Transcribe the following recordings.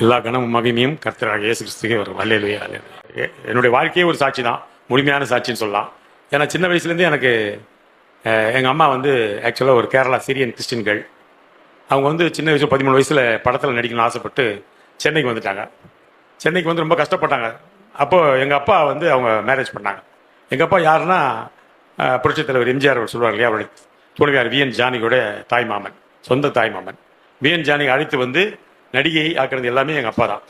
எல்லா கனமும் மகிமையும் கர்த்தராக இயேசு கிறிஸ்துக்கே வரும். அல்லேலூயா அல்லேலூயா. என்னுடைய வாழ்க்கையே ஒரு சாட்சி தான், முழுமையான சாட்சின்னு சொல்லலாம். ஏன்னா சின்ன வயசுலேருந்தே எனக்கு எங்கள் அம்மா வந்து ஆக்சுவலாக ஒரு கேரளா சிரியன் கிறிஸ்டின்கள். அவங்க வந்து சின்ன வயசு 13 வயசில் படத்தில் நடிக்கணும்னு ஆசைப்பட்டு சென்னைக்கு வந்துட்டாங்க. சென்னைக்கு வந்து ரொம்ப கஷ்டப்பட்டாங்க. அப்போது எங்கள் அப்பா வந்து அவங்க மேரேஜ் பண்ணாங்க. எங்கள் அப்பா யாருன்னா புரட்சித் தலைவர் எம்ஜிஆர் அவர் சொல்லுவார் இல்லையா, அவருடைய துணைவியார் விஎன் ஜானகியோட தாய்மாமன், சொந்த தாய்மாமன். விஎன் ஜானகி அழைத்து வந்து நடிகை ஆக்குறது எல்லாமே எங்கள் அப்பா தான்.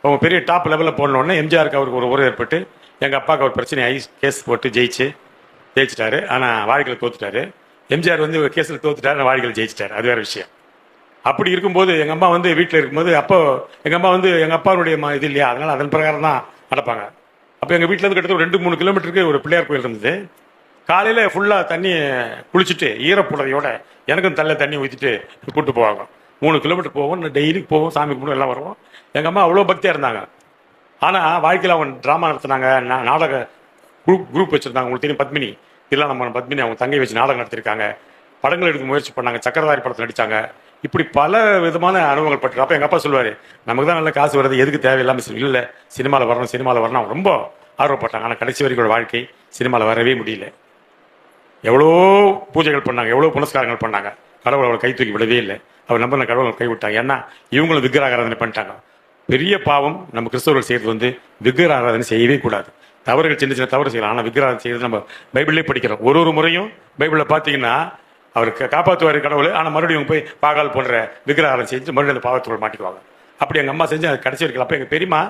அவங்க பெரிய டாப் லெவலில் போனோடனே எம்ஜிஆருக்கு அவருக்கு ஒரு உறவு ஏற்பட்டு எங்கள் அப்பாவுக்கு ஒரு பிரச்சனை ஆகி கேஸ் போட்டு ஜெயிச்சிட்டாரு. ஆனால் வாழ்க்கையில் தோத்துட்டாரு. எம்ஜிஆர் வந்து கேஸில் தோத்துட்டாரு, ஆனால் வாழ்க்கையில் ஜெயிச்சிட்டாரு. அது வேறு விஷயம். அப்படி இருக்கும்போது எங்கள் அம்மா வந்து வீட்டில் இருக்கும்போது அப்போ எங்கள் அம்மா வந்து எங்கள் அப்பாவுடைய இது இல்லையா, அதனால் அதன் பிரகாரம் தான் நடப்பாங்க. அப்போ எங்கள் வீட்டில் இருந்து கிட்டத்தட்ட ஒரு 2-3 கிலோமீட்டருக்கு ஒரு பிள்ளையார் கோயில் இருந்தது. காலையில் ஃபுல்லாக தண்ணி குளிச்சுட்டு ஈரப்புடவையோட எனக்கும் தண்ணி ஊற்றிட்டு கூப்பிட்டு போவாங்க. 3 கிலோமீட்டர் போவோம், டெய்லிக்கு போவோம், சாமி கும்பிடும் எல்லாம் வருவோம். எங்கள் அம்மா அவ்வளோ பக்தியாக இருந்தாங்க. ஆனால் வாழ்க்கையில் அவங்க ட்ராமா நடத்தினாங்க, நாடக குரூப் வச்சுருந்தாங்க. உங்களுக்கு தெரியும் பத்மினி, இல்லை நம்ம பத்மினி அவங்க தங்கை வச்சு நாடகம் நடத்திருக்காங்க. படங்கள் எடுக்க முயற்சி பண்ணாங்க, சக்கரதாரி படத்தில் நடித்தாங்க. இப்படி பல விதமான அனுபவங்கள் பட்டு. அப்போ எங்கள் அப்பா சொல்லுவார், நமக்கு தான் நல்ல காசு வருது, எதுக்கு தேவையில்லாமல் இல்லை சினிமாவில் வரணும் அவங்க ரொம்ப ஆர்வப்பட்டாங்க. ஆனால் கடைசி வரைக்கும் வாழ்க்கை சினிமாவில் வரவே முடியல. எவ்வளோ பூஜைகள் பண்ணாங்க, எவ்வளோ புனஸ்காரங்கள் பண்ணாங்க, கடவுள் அவளை கை தூக்கி விடவே இல்லை. அவர் நம்பின கடவுளை கை விட்டாங்க. ஏன்னா இவங்களும் விக்கிர ஆராதனை பண்ணிட்டாங்க. பெரிய பாவம் நம்ம கிறிஸ்தவர்கள் செய்கிறது வந்து விக்கிர ஆராதனை செய்யவே கூடாது. தவறுகள் சின்ன சின்ன தவறு செய்யலாம், ஆனால் விக்கிர ஆராதனை செய்யறது நம்ம பைபிளே படிக்கிறோம். ஒரு முறையும் பைபிளில் பார்த்தீங்கன்னா அவர் காப்பாற்றுவார் கடவுள். ஆனால் மறுபடியும் போய் பாகால் போன்ற விக்கிர ஆராதனை செஞ்சு மறுபடியும் அந்த பாவத்தோடு மாட்டிக்குவாங்க. அப்படி எங்கள் அம்மா செஞ்சு அது கடைசி வரைக்கும். அப்போ எங்கள் பெரியம்மா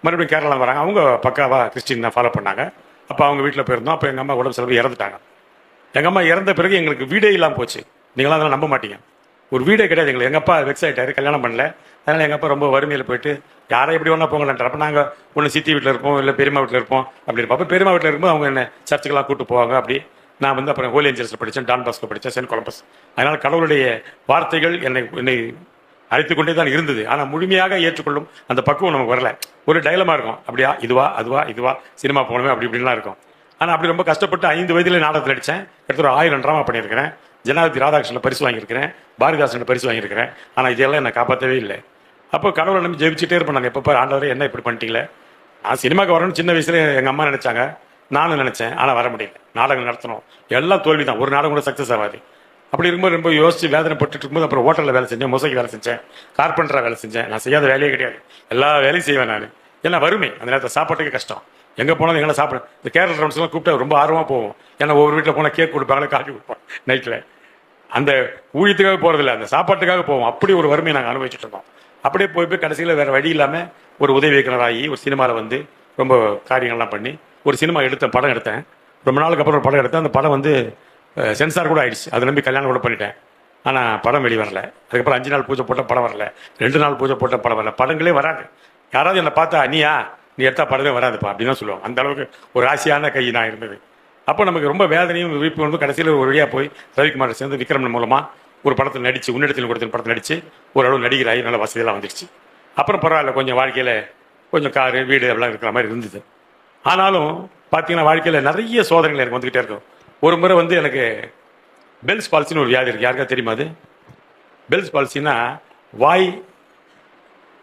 மறுபடியும் கேரளா வராங்க. அவங்க பக்காவாக கிறிஸ்டின் தான் ஃபாலோ பண்ணாங்க. அப்போ அவங்க வீட்டில் போயிருந்தோம். அப்போ எங்கள் அம்மா உடம்பு செலவு இறந்துட்டாங்க. எங்கள் அம்மா இறந்த பிறகு எங்களுக்கு வீடே இல்லாமல் போச்சு. நீங்களாம் அதெல்லாம் நம்ப மாட்டீங்க. ஒரு வீடே கிடையாது எங்களுக்கு. எங்கள் அப்பா வெக்ஸ் ஆகிட்டாரு, கல்யாணம் பண்ணல. அதனால் எங்கள் அப்பா ரொம்ப வறுமையில் போயிட்டு யாரை எப்படி ஒன்றா போங்களான்ட்டு. அப்போ நாங்கள் ஒன்று சித்தி வீட்டில் இருப்போம், இல்லை பெரியம்மா வீட்டில் இருப்போம். அப்படி இருப்போம். அப்போ பெரியம்மா வீட்டில் இருக்கும்போது அவங்க என்ன சர்ச்சுக்கெல்லாம் கூப்பிட்டு போவாங்க. அப்படி நான் வந்து அப்புறம் ஹோலி ஏஞ்சல்ஸில் படித்தேன், டான் பாஸ்கோ படித்தேன், சென்ட் கொலம்பஸ். அதனால் கடவுளுடைய வார்த்தைகள் என்னை அழைத்து கொண்டே தான் இருந்தது. ஆனால் முழுமையாக ஏற்றுக்கொள்ளும் அந்த பக்குவம் நமக்கு வரல. ஒரு டைலமா இருக்கும், அப்படியா இதுவா இதுவா சினிமா போகணுமே அப்படி இப்படின்லாம் இருக்கும். ஆனால் அப்படி ரொம்ப கஷ்டப்பட்டு 5 வயதில் நாடகத்தில் நடித்தேன். கிட்டத்தட்ட 1000 ட்ராமா பண்ணியிருக்கிறேன். ஜனாதிபதி ராதாகிருஷ்ணன் பரிசு வாங்கியிருக்கிறேன், பாரதிதாசன் பரிசு வாங்கியிருக்கிறேன். ஆனால் இதெல்லாம் என்னை காப்பாற்றவே இல்லை. அப்போ கடவுளை நம்பி ஜெயிச்சுட்டே இருப்பேன். நாங்கள் எப்போ ஆண்டவரே என்ன இப்படி பண்ணிட்டீங்களே. நான் சினிமாவுக்கு வரணும்னு சின்ன வயசுல எங்கள் அம்மா நினச்சாங்க, நானும் நினச்சேன். ஆனால் வர முடியல. நாடகம் நடத்தணும், எல்லாம் தோல்வி தான். ஒரு நாடகம் கூட சக்ஸஸ் ஆகாது. அப்படி இருக்கும்போது ரொம்ப யோசிச்சு வேதனைப்பட்டு இருக்கும்போது அப்புறம் ஹோட்டலில் வேலை செஞ்சேன், மொசைக்கு வேலை செஞ்சேன், கார்பெண்டராக வேலை செஞ்சேன். நான் செய்யாத வேலையே கிடையாது, எல்லா வேலையும் செய்வேன் நான். ஏன்னா வறுமை, அந்த நேரத்தில் சாப்பாட்டுக்கு கஷ்டம். எங்கே போனாலும் எங்களை சாப்பிட இந்த கேரள ரவுண்ட்ஸ்லாம் கூப்பிட்டா ரொம்ப ஆர்வமாக போவோம். ஏன்னா ஒவ்வொரு வீட்டில் போனால் கேக் கொடுப்பாங்களே, காஃபி கொடுப்போம் நைட்டில். அந்த ஊழியத்துக்காக போகிறதில்ல, அந்த சாப்பாட்டுக்காக போவோம். அப்படி ஒரு வறுமையை நாங்கள் அனுபவிச்சுட்டு இருந்தோம். அப்படியே போய் கடைசியில் வேறு வழி இல்லாமல் ஒரு உதவி இயக்குனராகி ஒரு சினிமாவில் வந்து ரொம்ப காரியங்கள்லாம் பண்ணி ஒரு சினிமா படம் எடுத்தேன். ரொம்ப நாளுக்கு அப்புறம் ஒரு படம் எடுத்தேன். அந்த படம் வந்து சென்சார் கூட ஆயிடுச்சு. அதை நம்பி கல்யாணம் கூட பண்ணிட்டேன். ஆனால் படம் வெளி வரல. அதுக்கப்புறம் 5 நாள் பூஜை போட்ட படம் வரல, 2 நாள் பூஜை போட்ட படம் வரல, படங்களே வராது. யாராவது என்னை பார்த்தா நீ எடுத்தா படமே வராதுப்பா அப்படின்னு தான் சொல்லுவாங்க. அந்த அளவுக்கு ஒரு ஆசையான கை நான் இருந்தது. அப்போ நமக்கு ரொம்ப வேதனையும் விழிப்பு வந்து கடைசியில் ஒரு வழியாக போய் ரவிக்குமார் சேர்ந்து விக்ரமன் மூலமாக ஒரு படத்தில் நடித்து, உன்னிடத்தில் கொடுத்த படத்தில் நடித்து ஓரளவு நடிகராகி நல்ல வசதியெல்லாம் வந்துடுச்சு. அப்புறம் பரவாயில்ல, கொஞ்சம் வாழ்க்கையில் கொஞ்சம் காரு வீடு எல்லாம் இருக்கிற மாதிரி இருந்தது. ஆனாலும் பார்த்தீங்கன்னா வாழ்க்கையில் நிறைய சோதனைகள் எனக்கு வந்துக்கிட்டே இருக்கும். ஒரு முறை வந்து எனக்கு பெல்ஸ் பால்சின்னு ஒரு வியாதி இருக்குது. யாருக்கா தெரியுமா அது? பெல்ஸ் பால்சின்னா வாய்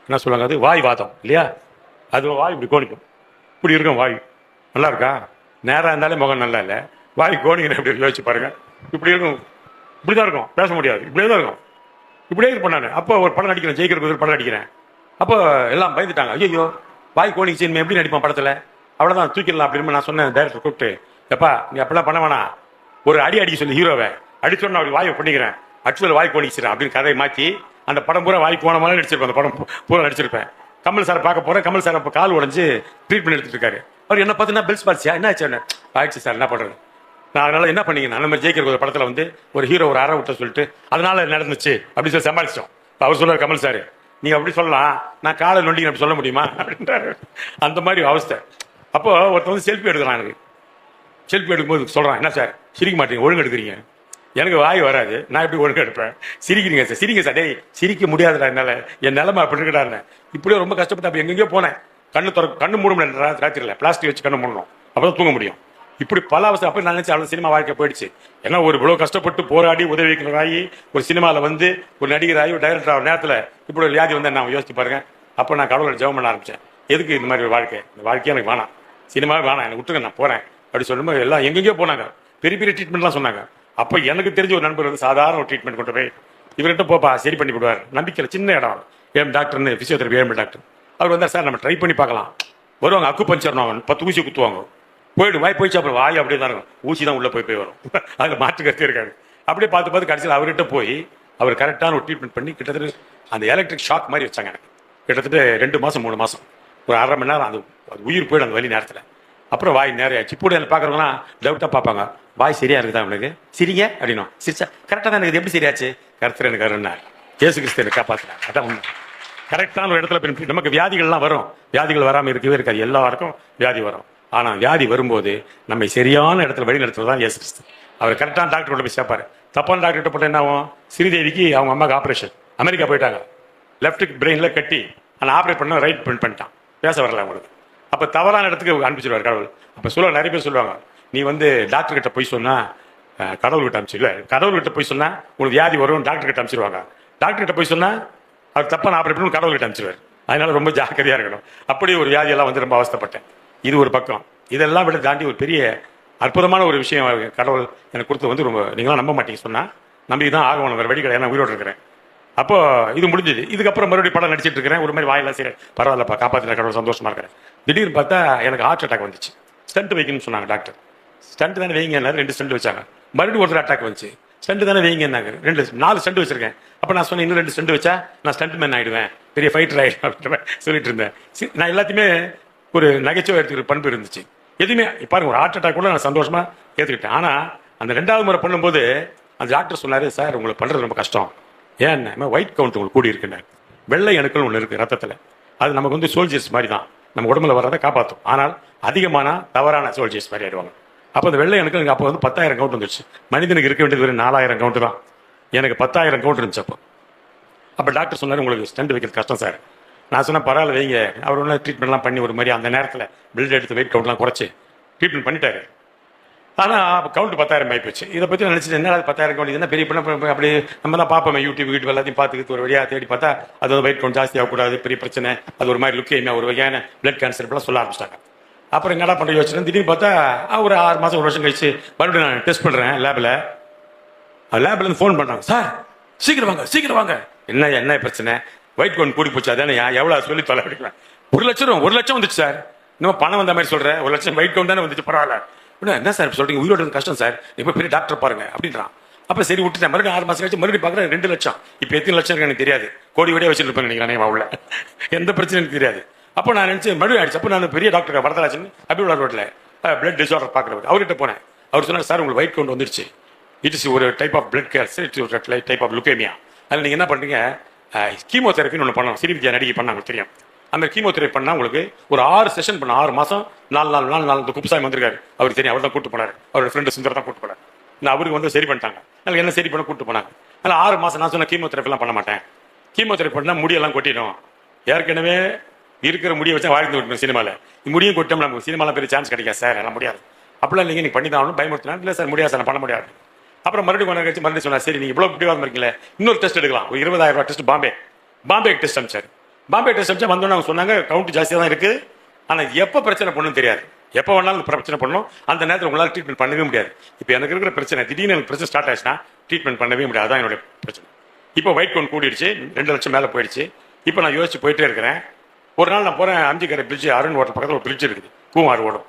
என்ன சொல்லுவாங்க, அது வாய் வாதம் இல்லையா. அது வாய் இப்படி கோணிக்கும், இப்படி இருக்கும் வாய். நல்லா இருக்கா? நேராக இருந்தாலே முகம் நல்லா இல்லை, வாய் கோணிக்கணும். எப்படி யோசிச்சு பாருங்க. இப்படி இருக்கும், இப்படி தான் இருக்கும், பேச முடியாது, இப்படியே தான் இருக்கும். இப்படியே இருப்பேன் நான். அப்போ ஒரு படம் நடிக்கிறேன், ஜெயிக்கிற படம் நடிக்கிறேன். அப்போ எல்லாம் பயந்துட்டாங்க, ஐயோ வாய் கோணிச்சு எப்படி நடிப்பான் படத்தில், அவ்வளோதான் தூக்கிடலாம் அப்படின்னு. நான் சொன்னேன் டைரக்டர் கூப்பிட்டு, எப்பா நீ அப்படிலாம் பண்ண வேணாம், ஒரு அடிக்க சொல்லி ஹீரோவை அடிச்சோன்னு அப்படி வாயை பண்ணிக்கிறேன், ஆக்சுவலாக வாய் கோணிச்சிடறேன் அப்படின்னு கதையை மாற்றி அந்த படம் பூரா வாய் போன மாதிரி நடிச்சிருப்பேன். அந்த படம் பூரா நடிச்சிருப்பேன். கமல் சார் பார்க்க போகிறேன். கமல் சார் அப்போ கால் உடஞ்சி ட்ரீட்மெண்ட் எடுத்துட்டு இருக்காரு. அவர் என்ன பார்த்தீங்கன்னா பெல்ஸ் பால்சியா, என்ன ஆச்சு? ஆயிடுச்சு சார், என்ன பண்ணுறது. நான் அதனால என்ன பண்ணிங்கன்னா, நம்ம ஜெயிக்கிற ஒரு படத்தில் வந்து ஒரு ஹீரோ ஒரு அரை விட்ட சொல்லிட்டு அதனால நடந்துச்சு அப்படின்னு சொல்லி சமாளிச்சோம். அவர் சொல்லுவார் கமல் சார், நீங்கள் அப்படி சொல்லலாம், நான் காலை நொண்டிங்க அப்படி சொல்ல முடியுமா அப்படின்றாரு. அந்த மாதிரி அவஸ்தை. அப்போ ஒருத்தர் வந்து செல்ஃபி எடுக்கிறான். எனக்கு செல்ஃபி எடுக்கும்போது சொல்கிறான், என்ன சார் சிரிக்க மாட்டீங்க, ஒழுங்கு எடுக்கிறீங்க. எனக்கு வாய் வராது, நான் எப்படி ஒழுங்கு எடுப்பேன்? சிரிக்கிறீங்க சார், சிரிங்க சார். டேய் சிரிக்க முடியாதுடா, என்னால் என் நிலைமை அப்படி இருக்கடாருன்னு இப்படியே ரொம்ப கஷ்டப்பட்டு அப்போ எங்கெங்கேயோ போனேன். கண்ணு மூட முடியல ராத்திரியில், பிளாஸ்டிக் வச்சு கண்ணு மூடணும், அப்போ தான் தூங்க முடியும். இப்படி பல அவசரம். அப்போ நான் நினச்சி அவ்வளோ சினிமா வாழ்க்கை போயிடுச்சு. ஏன்னா ஒரு இவ்வளோ கஷ்டப்பட்டு போராடி உதவி வைக்கிறதாகி ஒரு சினிமாவில் வந்து ஒரு நடிகராகி ஒரு டைரக்டர் ஆகிற நேரத்தில் இப்படி ஒரு வியாதி வந்து நான் யோசிச்சு பாருங்க. அப்போ நான் கடவுளை ஜெபம் பண்ண ஆரம்பித்தேன். எதுக்கு இந்த மாதிரி ஒரு வாழ்க்கை, இந்த வாழ்க்கையே எனக்கு வேணாம், சினிமாவே வேணாம், எனக்கு விட்டுருங்க, நான் போகிறேன் அப்படி சொல்லும்போது எல்லாம் எங்கெங்கேயோ போனாங்க, பெரிய பெரிய ட்ரீட்மெண்ட்லாம் சொன்னாங்க. அப்போ எனக்கு தெரிஞ்ச ஒரு நண்பர் வந்து சாதாரண ஒரு ட்ரீட்மெண்ட் கொண்டு போய் இவர்கிட்ட போப்பா சரி பண்ணி விடுவார், நம்பிக்கையில் சின்ன இடம், ஏஎம் டாக்டர்னு ஃபிசியோதெரபி ஏஎம் டாக்டர் அவர் வந்தார். சார் நம்ம ட்ரை பண்ணி பார்க்கலாம், வருவாங்க, அக்கு பஞ்சர்னாங்க, 10 ஊசி குத்துவாங்க, போயிடுச்சு, அப்புறம் வாய் அப்படியே தான் இருக்கும், ஊசி தான் உள்ளே போய் வரும், அதில் மாற்று கருத்தே இருக்காது. அப்படியே பார்த்து கடைசியில் அவர்கிட்ட போய் அவர் கரெக்டான ஒரு ட்ரீட்மெண்ட் பண்ணி கிட்டத்தட்ட அந்த எலக்ட்ரிக் ஷாக் மாதிரி வச்சாங்க எனக்கு. கிட்டத்தட்ட 2 மாதம் 3 மாதம் ஒரு 1/2 மணி நேரம் அது உயிர் போயிடும் அந்த வலி நேரத்தில். அப்புறம் வாய் நேரம் ஆச்சு. இப்போ என்ன பார்க்குறவங்களாம் டவுட்டாக பார்ப்பாங்க, வாய் சரியா இருக்குதா அவனுக்கு, சிரிங்க அப்படின்னா, சிரிச்சா கரெக்டாக தான் எனக்கு எப்படி சரியாச்சு, கருத்து எனக்கு அருன்னா இயேசு கிறிஸ்து எனக்கு காப்பாற்றுறேன். அதான் உண்மை. கரெக்டான ஒரு இடத்துல நமக்கு வியாதிகள்லாம் வரும், வியாதிகள் வராமல் இருக்கவே இருக்காது, எல்லாருக்கும் வியாதி வரும். ஆனால் வியாதி வரும்போது நம்மை சரியான இடத்துல வழி நடத்துறது தான் இயேசு கிறிஸ்து. அவர் கரெக்டான டாக்டர் கொண்டு போய் சேர்ப்பாரு. தப்பான டாக்டர்கிட்ட போட்டு என்ன ஆகும், ஸ்ரீதேவிக்கு அவங்க அம்மாவுக்கு ஆப்ரேஷன், அமெரிக்கா போயிட்டாங்க, லெஃப்ட் பிரெயினில் கட்டி ஆனால் ஆப்ரேட் பண்ண ரைட் பண்ணிட்டான், பேச வரல அவங்களுக்கு. அப்போ தவறான இடத்துக்கு அனுப்பிச்சிடுவார் கடவுள். அப்போ நிறைய பேர் சொல்லுவாங்க, நீ வந்து டாக்டர் கிட்ட போய் சொன்னா கடவுள்கிட்ட அனுப்பிச்சிடுல, கடவுள்கிட்ட போய் சொன்னா உங்களுக்கு வியாதி வரும், டாக்டர் கிட்ட அனுப்பிச்சிடுவாங்க, டாக்டர் கிட்ட போய் சொன்னா அவர் தப்பான ஆப்ரேட் பண்ணி கடவுள்கிட்ட அனுப்பிச்சிடுவார். அதனால ரொம்ப ஜாக்கிரதையா இருக்கணும். அப்படி ஒரு வியாதியெல்லாம் வந்து ரொம்ப அவஸ்தைப்பட்டேன். இது ஒரு பக்கம். இதெல்லாம் விட தாண்டி ஒரு பெரிய அற்புதமான ஒரு விஷயம் கடவுள் எனக்கு கொடுத்து வந்து ரொம்ப, நீங்களாம் நம்ப மாட்டீங்க சொன்னா நம்பிக்கை தான் ஆகணும், வேறு வெடி கிடையாது, உயிரோடு இருக்கிறேன். அப்போ இது முடிஞ்சது. இதுக்கப்புறம் மறுபடியும் படம் நடிச்சிட்டு இருக்கிறேன். ஒரு மாதிரி வாயிலாம் சரி பரவாயில்லப்பா, காப்பாற்றின கடவுள், சந்தோஷமா இருக்கிறேன். திடீர்னு பார்த்தா எனக்கு ஹார்ட் அட்டாக் வந்துச்சு. ஸ்டண்ட் வைக்கணும்னு சொன்னாங்க டாக்டர். ஸ்டண்ட் தானே வைங்க, 2 ஸ்டண்ட் வச்சாங்க. மறுபடியும் ஒரு அட்டாக் வந்துச்சு. ஸ்டண்ட் தானே வைங்க, 4 ஸ்டண்ட் வச்சிருக்கேன். அப்போ நான் சொன்னேன், இன்னும் 2 ஸ்டண்ட் வச்சா நான் ஸ்டண்ட் மேன் ஆயிடுவேன், பெரிய ஃபைட்டர் ஆயிடுவேன் அப்படின்ற சொல்லிட்டு இருந்தேன். நான் எல்லாத்தையுமே ஒரு நகைச்சுவை எடுத்துக்கிற பண்பு இருந்துச்சு. எதுவுமே பாருங்க, ஒரு ஹார்ட் அட்டாக் கூட நான் சந்தோஷமா ஏற்றுக்கிட்டேன். ஆனால் அந்த 2வது முறை பண்ணும்போது அந்த டாக்டர் சொன்னார், சார் உங்களுக்கு பண்ணுறது ரொம்ப கஷ்டம், ஏன் ஒயிட் கவுண்ட் உங்களுக்கு கூடி இருக்குன்னு, வெள்ளை அணுக்கள் ஒன்று இருக்குது ரத்தத்தில், அது நமக்கு வந்து சோல்ஜர்ஸ் மாதிரி தான், நம்ம உடம்புல வர்றதை காப்பாற்றும். ஆனால் அதிகமான தவறான சோல்ஜர்ஸ் மாதிரி ஆயிடுவாங்க. அப்போ அந்த வெள்ளை அணுக்கள் அப்போ வந்து 10,000 கவுண்ட் வந்துருச்சு. மனிதனுக்கு இருக்க வேண்டியது ஒரு 4,000 கவுண்ட் தான், எனக்கு 10,000 கவுண்ட் இருந்துச்சு. அப்போ டாக்டர் சொன்னார், உங்களுக்கு ஸ்டண்ட் வைக்கிறது கஷ்டம் சார். நான் சொன்னேன், பரவாயில்ல வைங்க. அவர் ஒன்றும் ட்ரீட்மெண்ட்லாம் பண்ணி ஒரு மாதிரி அந்த நேரத்தில் பில்ட் எடுத்து வெயிட் கவுண்ட்லாம் குறைச்சி ட்ரீட்மெண்ட் பண்ணிட்டாரு. ஆனால் கவுண்ட் 10,000 ஆகி போச்சு. இதை பற்றி நினச்சிட்டு என்ன 10,000 கவுண்ட் என்ன பெரிய பண்ண, அப்படி நம்ம தான் பார்ப்போம் யூடியூப் எல்லாத்தையும் பார்த்துக்கிட்டு ஒரு வழியாக தேடி பார்த்தா அது வந்து வெயிட் கவுண்ட் ஜாஸ்தி ஆகக்கூடாது, பெரிய பிரச்சனை, அது ஒரு மாதிரி லுக்கேமியா, ஒரு வகையான பிளட் கேன்சர் இப்பெல்லாம் சொல்ல ஆரம்பிச்சிட்டாங்க. அப்புறம் என்னடா பண்ணுற யோசிச்சு திடீர்னு பார்த்தா ஒரு 6 மாதம் 1 வருஷம் கழிச்சு மறுபடியும் நான் டெஸ்ட் பண்ணுறேன் லேப்லேருந்து ஃபோன் பண்ணுறாங்க, சார் சீக்கிரம் வாங்க, என்ன பிரச்சனை, ஒயிட் கவுண்ட் கூடி போச்சு, அதானே எவ்வளோ சொல்லி தொலை அடிக்கலாம், 1 லட்சம் வந்துச்சு சார், இன்னும் பணம் வந்த மாதிரி சொல்கிறேன், 1 லட்சம் ஒயிட் கவுண்ட் தானே வந்துச்சு, பரவாயில்ல, என்ன சார் சொல்றீங்க, உயிரோட கஷ்டம் சார், இப்போ பெரிய டாக்டர் பாருங்க அப்படின்றான். அப்போ சரி விட்டுட்டேன். மறுபடியும் 6 மாதம் கழிச்சு மறுபடியும் பார்க்குறேன் 2 லட்சம். இப்போ எத்தனை லட்சம் இருக்கு எனக்கு தெரியாது, கோடி வச்சுருப்பேன் நினைக்கிறேன் உள்ள, எந்த பிரச்சனையும் எனக்கு தெரியாது. அப்போ நான் நினச்சி மறுபடியும் ஆயிடுச்சு. அப்போ நான் பெரிய டாக்டர் வரதராஜன் அபிவுல்லா ரோட்டில் பிளட் டிசார்டர் பார்க்குறவர், அவர்கிட்ட போனேன். அவர் சொன்னார், சார் உங்களுக்கு ஒயிட் கவுண்ட் வந்துருச்சு, இட் இஸ் ஒரு type of blood cancer, it's ஒரு டைப் ஆஃப் லுக்கேமியா, அதில் நீங்கள் என்ன பண்ணுறீங்க, கீமோதெரப்பின்னு ஒன்று பண்ணணும், ஸ்ரீவித்யா நடிகை பண்ணாங்க தெரியும், அந்த கீமோதெரப்பி பண்ணால் உங்களுக்கு ஒரு 6 செஷன் பண்ண, 6 மாதம் 4 நாள் குப்புசாமி வந்திருக்காரு, அவருக்கு தெரியும், அவர் தான் கூட்டு போனார், அவரோட ஃப்ரெண்டு சுந்தர் தான் கூட்டு போனார். நான் அவருக்கு வந்து சரி பண்ணிட்டாங்க, எனக்கு என்ன சரி பண்ண கூட்டு போனாங்க. அதில் 6 மாதம் நான் சொன்ன கீமோதெரப்பிலாம் பண்ண மாட்டேன், கீமோதெரப்பி பண்ணால் முடியெல்லாம் கொட்டிடும், ஏற்கனவே இருக்கிற முடியை வச்சா வாழ்ந்து விட்டணும் சினிமாவில், முடியும் கொட்டம் நமக்கு சினிமாவில் பெரிய சான்ஸ் கிடைக்காது சார், எல்லாம் முடியாது, அப்படிலாம் இல்லைங்க, நீங்கள் பண்ணி தான் பயமுறுத்தினா, இல்லை சார் முடியாது சார், நான் பண்ண முடியாது. அப்புறம் மறுபடியும் சொன்னார், சரி நீங்கள் இவ்வளோ பிடிவாதம் இருக்கீங்களே, இன்னொரு டெஸ்ட் எடுக்கலாம், ஒரு 20,000 ரூபா டெஸ்ட், பாம்பே டெஸ்ட் அமிச்சார். பாம்பே டெஸ்ட் அமிச்சா வந்தோன்னு அவங்க சொன்னாங்க, கவுண்ட் ஜாஸ்தியாக தான் இருக்குது, ஆனால் எப்போ பிரச்சனை பண்ணணும் தெரியாது, எப்போ வேணாலும் பிரச்சனை பண்ணணும், அந்த நேரத்தில் உங்களால் ட்ரீட்மெண்ட் பண்ணவே முடியாது. இப்போ எனக்கு இருக்கிற பிரச்சனை, திடீர்னு எனக்கு பிரச்சனை ஸ்டார்ட் ஆச்சுன்னா ட்ரீட்மெண்ட் பண்ணவே முடியாது, அதான் என்னுடைய பிரச்சனை. இப்போ ஒயிட் கவுண்ட் கூடிடுச்சு, 2 லட்சம் மேலே போயிடுச்சு. இப்போ நான் யோசிச்சு போயிட்டே இருக்கிறேன். ஒரு நாள் நான் போகிறேன், அம்ஜிக்கரை பிரிட்ஜ், அருண் ஹோட்டல் பக்கத்தில் ஒரு பிரிட்ஜ் இருக்குது, பூமாறு ஓடும்,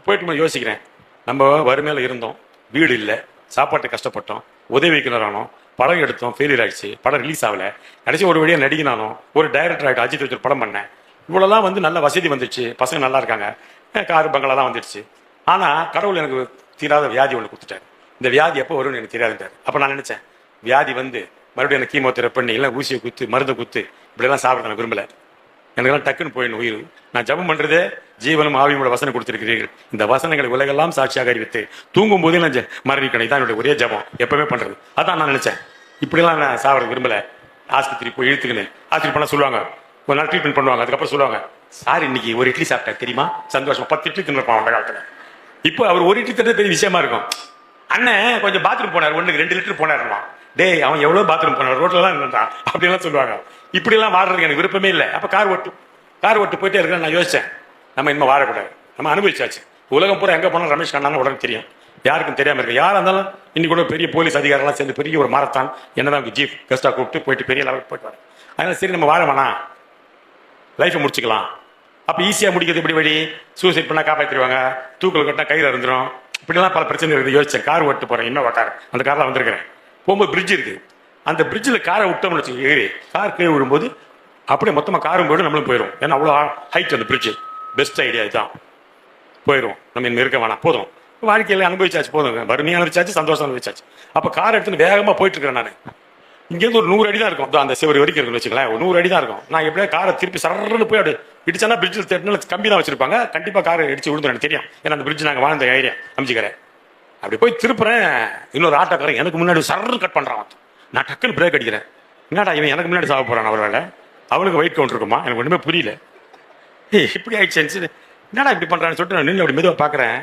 போயிட்டு யோசிக்கிறேன், நம்ம வறுமையில் இருந்தோம், வீடு இல்லை, சாப்பாட்டு கஷ்டப்பட்டோம், உதவிக்கிறோம், படம் எடுத்தோம், ஃபெயிலியர் ஆகிடுச்சு, படம் ரிலீஸ் ஆகலை, கடைசி ஒரு வழியாக நடிகனாலும் ஒரு டைரக்டர் ஆகிட்டு அஜித் வச்சு படம் பண்ணேன், இவ்வளோலாம் வந்து நல்ல வசதி வந்துடுச்சு, பசங்க நல்லா இருக்காங்க, காரு பங்களாலாம் வந்துடுச்சு. ஆனால் கடவுள் எனக்கு தீராத வியாதி ஒன்று கொடுத்துட்டாரு, இந்த வியாதி எப்போ வரும்னு எனக்கு தெரியாதுட்டார். அப்போ நான் நினச்சேன், வியாதி வந்து மறுபடியும் எனக்கு கீமோதெரப்பி பண்ணி இல்லை ஊசியை குத்து மருந்து குத்து இப்படிலாம் சாப்பிட நான் விரும்பலை, எனக்கெல்லாம் டக்குன்னு போயிடணும் உயிர். நான் ஜபம் பண்ணுறதே ஜீவனும் ஆவியோட வசனம் கொடுத்துருக்கிறீர்கள், இந்த வசனங்களை உலகெல்லாம் சாட்சியாக அறிவித்து தூங்கும் போதே நான் மரணிக்கணும், இதான் என்னுடைய ஒரே ஜபம், எப்பவுமே பண்ணுறது. அதான் நான் நினச்சேன், இப்படிலாம் நான் சாப்பிட விரும்பலை. ஆஸ்பத்திரி போய் இழுத்துக்கின்னு ஆஸ்பத்திரி பண்ணால் சொல்லுவாங்க, ஒரு நாள் ட்ரீட்மெண்ட் பண்ணுவாங்க, அதுக்கப்புறம் சொல்லுவாங்க, சார் இன்னைக்கு ஒரு இட்லி சாப்பிட்டா தெரியுமா, சந்தோஷமா 10 இட்லி தின்னுருப்பான் அந்த காலத்தில். இப்போ அவர் ஒரு இட்லி தின்றது பெரிய விஷயமா இருக்கும். அண்ணன் கொஞ்சம் பாத்ரூம் போனார், 1க்கு 2 லிட்டர் போனாருமா, டேய் அவன் எவ்வளவு பாத்ரூம் போன ரோட்லலாம் இருந்தான் அப்படின்லாம் சொல்லுவாங்க. இப்படிலாம் வாடுறதுக்கு எனக்கு விருப்பமே இல்லை. அப்போ கார் ஓட்டு போயிட்டே இருக்கிறேன். நான் யோசிச்சேன், நம்ம இனிமே வாழக்கூடாது, நம்ம அனுபவிச்சாச்சு. உலகம் பூரா எங்கே போனாலும் ரமேஷ் கண்ணான்னு உடனே தெரியும், யாருக்கும் தெரியாமல் இருக்கு. யாராக இருந்தாலும் இன்னைக்கு கூட பெரிய போலீஸ் அதிகாரிலாம் சேர்ந்து பெரிய ஒரு மாரத்தான் என்னதான் சீஃப் கெஸ்ட்டாக கூப்பிட்டு போயிட்டு பெரிய லெவலுக்கு போயிட்டு வரேன். அதனால சரி நம்ம வாழ வேணாம், லைஃப்பை முடிச்சுக்கலாம். அப்போ ஈஸியாக முடிக்கிறது எப்படி வழி? சூசைட் பண்ணால் காப்பாற்றிடுவாங்க, தூக்கில் கட்டினா கையில் இருந்துடும், இப்படிலாம் பல பிரச்சனை இருக்குது. யோசிச்சேன், கார் ஓட்டு போகிறேன், இன்னும் கார், அந்த காரில் வந்திருக்கிறேன். போகும்போது பிரிட்ஜ் இருக்குது, அந்த பிரிட்ஜில் காரை விட்டோம்னு வச்சுக்கோங்க, ஏறி கார் கீழே விடும்போது அப்படியே மொத்தமாக காரும் போய்டும், நம்மளும் போயிடும். ஏன்னா அவ்வளோ ஹைட் அந்த பிரிட்ஜு. பெஸ்ட் ஐடியா இதுதான். போயிடும், நம்ம இன்னும் இருக்க வேணாம், போதும். வாழ்க்கையில் அனுபவிச்சாச்சு, போதும். வறுமையாக அனுபவிச்சாச்சு, சந்தோஷம் அனுபவிச்சாச்சு. அப்போ கார் எடுத்துன்னு வேகமாக போயிட்டு இருக்கிறேன். நான் இங்கேருந்து ஒரு 100 அடி தான் இருக்கும், அந்த சிவரி வரைக்கும் இருக்குன்னு வச்சுக்கலாம். ஒரு 100 அடி தான் இருக்கும். நான் எப்படியா காரை திருப்பி சரன்னு போய் அப்படி இடிச்சானா பிரிட்ஜில் தேட்டினால கம்பி தான் வச்சிருப்பாங்க, கண்டிப்பாக காரை இடிச்சு விழுந்து எனக்கு தெரியும். ஏன்னா அந்த பிரிட்ஜ் நாங்கள் வாழ்ந்த ஏரியா அமைச்சிக்கிறேன். அப்படி போய் திருப்புறேன், இன்னொரு ஆட்டோக்காரன் எனக்கு முன்னாடி சரன்னு கட் பண்ணுறான். நான் டக்குன்னு பிரேக் அடிக்கிறேன். என்னடா இவன் எனக்கு முன்னாடி சாக போகிறான், அவரால் அவனுக்கு வெயிட் கவுண்ட் இருக்குமா, எனக்கு ஒன்றுமே புரியல. இப்படி ஆயிடுச்சு, என்னடா இப்படி பண்ணுறான்னு சொல்லிட்டு நான் நின்று அப்படி மெதுவாக பார்க்குறேன்.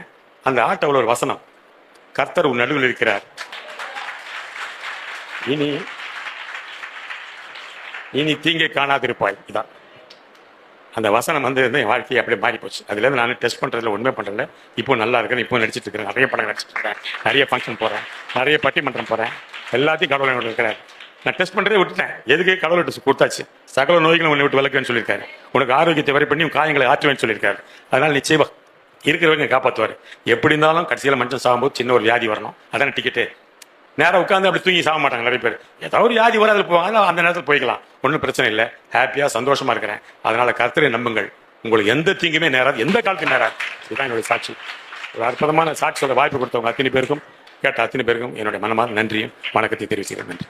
அந்த ஆட்டோவில் ஒரு வசனம், கர்த்தர் உன் நடுவில் இருக்கிறார், இனி தீங்கை காணாதிருப்பாய். இதான் அந்த வசனம் வந்து என் வாழ்க்கையை அப்படியே மாறி போச்சு. அதுலேருந்து நான் டெஸ்ட் பண்ணுறதுல ஒன்றுமே பண்ணுறதில்ல. இப்போ நல்லா இருக்கேன், இப்போ நடிச்சிட்டு இருக்கிறேன், நிறைய படம் நடிச்சிட்டு இருக்கேன், நிறைய ஃபங்க்ஷன் போகிறேன், நிறைய பட்டிமன்றம் போகிறேன், எல்லாத்தையும் கடவுளை இருக்கிறார். நான் டெஸ்ட் பண்ணுறதே விட்டுட்டேன். எதுக்கே கடவுளை டெஸ்ட் கொடுத்தாச்சு. சகல நோய்களும் உன்னை விட்டு விளக்குவேன்னு சொல்லியிருக்காரு, உனக்கு ஆரோக்கியத்தை வரை பண்ணி காயங்களை ஆற்றுவேன்னு சொல்லியிருக்காரு. அதனால் நிச்சயமா இருக்கிறவங்க காப்பாற்றுவார். எப்படி இருந்தாலும் கடைசியில் மனுஷன் சாகும்போது சின்ன ஒரு வியாதி வரணும், அதான டிக்கெட்டு. நேரம் உட்காந்து அப்படி தூங்கி சாக மாட்டாங்க நிறைய பேர். ஏதாவது ஒரு வியாதி வர அதில் போவாங்க, அந்த நேரத்தில் போய்க்கலாம், ஒன்றும் பிரச்சனை இல்லை, ஹாப்பியாக சந்தோஷமா இருக்கிறேன். அதனால கர்த்தரை நம்புங்கள், உங்களுக்கு எந்த தீங்குமே நேராது, எந்த காலத்துக்கும் நேராது. இதுதான் என்னுடைய சாட்சி. ஒரு அற்புதமான சாட்சியோட வாய்ப்பு கொடுத்தவங்க அத்தனை பேருக்கும், கேட்ட அத்தனை பேருக்கும் என்னுடைய மனமார்ந்த நன்றியும் வணக்கத்தை தெரிவிச்சுக்கிறேன். நன்றி.